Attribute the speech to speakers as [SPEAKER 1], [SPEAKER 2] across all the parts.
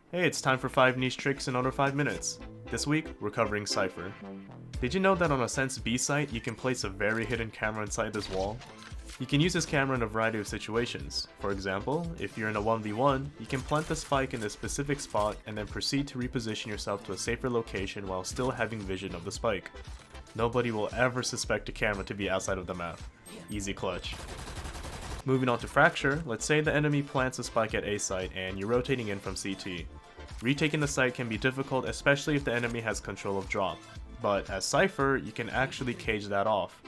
[SPEAKER 1] Hey, it's time for 5 niche tricks in under 5 minutes. This week, we're covering Cypher. Did you know that on Ascent's B site, you can place a very hidden camera inside this wall? You can use this camera in a variety of situations. For example, if you're in a 1v1, you can plant the spike in a specific spot and then proceed to reposition yourself to a safer location while still having vision of the spike. Nobody will ever suspect a camera to be outside of the map. Easy clutch. Moving on to Fracture, let's say the enemy plants a spike at A site and you're rotating in from CT. Retaking the site can be difficult, especially if the enemy has control of drop, but as Cypher, you can actually cage that off.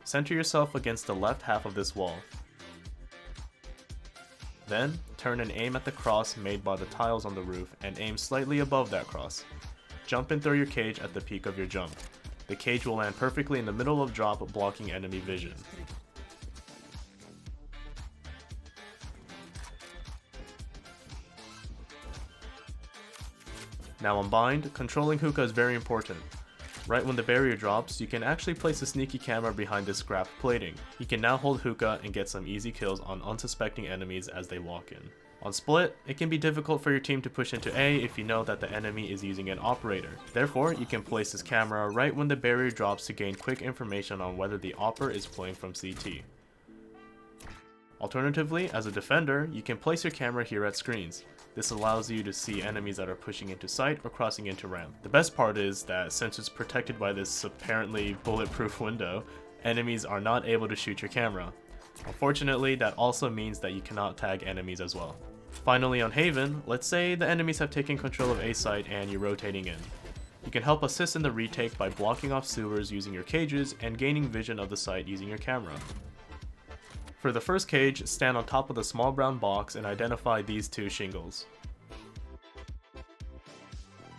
[SPEAKER 1] Center yourself against the left half of this wall. Then, turn and aim at the cross made by the tiles on the roof and aim slightly above that cross. Jump and throw your cage at the peak of your jump. The cage will land perfectly in the middle of drop, blocking enemy vision. Now on bind, controlling Hookah is very important. Right when the barrier drops, you can actually place a sneaky camera behind this scrap plating. You can now hold Hookah and get some easy kills on unsuspecting enemies as they walk in. On split, it can be difficult for your team to push into A if you know that the enemy is using an operator. Therefore, you can place this camera right when the barrier drops to gain quick information on whether the opper is playing from CT. Alternatively, as a defender, you can place your camera here at screens. This allows you to see enemies that are pushing into site or crossing into ramp. The best part is that since it's protected by this apparently bulletproof window, enemies are not able to shoot your camera. Unfortunately, that also means that you cannot tag enemies as well. Finally on Haven, let's say the enemies have taken control of A site and you're rotating in. You can help assist in the retake by blocking off sewers using your cages and gaining vision of the site using your camera. For the first cage, stand on top of the small brown box and identify these two shingles.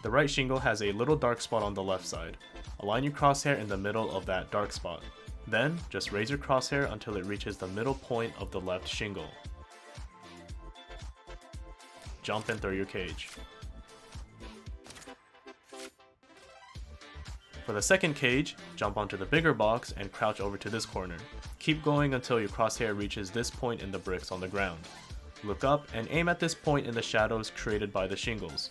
[SPEAKER 1] The right shingle has a little dark spot on the left side. Align your crosshair in the middle of that dark spot. Then, just raise your crosshair until it reaches the middle point of the left shingle. Jump and throw your cage. For the second cage, jump onto the bigger box and crouch over to this corner. Keep going until your crosshair reaches this point in the bricks on the ground. Look up and aim at this point in the shadows created by the shingles.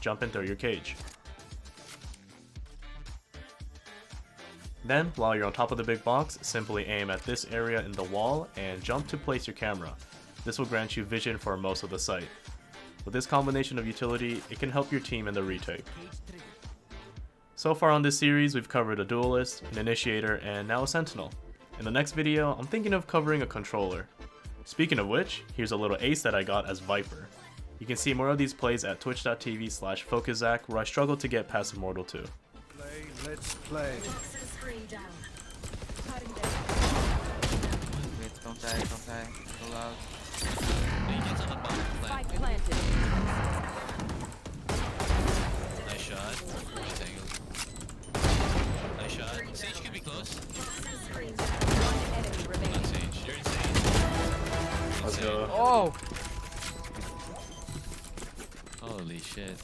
[SPEAKER 1] Jump and throw your cage. Then, while you're on top of the big box, simply aim at this area in the wall and jump to place your camera. This will grant you vision for most of the site. With this combination of utility, it can help your team in the retake. So far on this series, we've covered a duelist, an initiator, and now a sentinel. In the next video, I'm thinking of covering a controller. Speaking of which, here's a little ace that I got as Viper. You can see more of these plays at twitch.tv/FocusZach, where I struggle to get past Immortal 2.
[SPEAKER 2] Let's play.
[SPEAKER 3] Wait, don't die, go loud.
[SPEAKER 4] Spike planted.
[SPEAKER 5] Nice shot. Nice shot. Sage could be close.
[SPEAKER 4] One enemy remaining.
[SPEAKER 5] Not Sage. You're insane.
[SPEAKER 1] Let's go.
[SPEAKER 3] Oh!
[SPEAKER 5] Holy shit.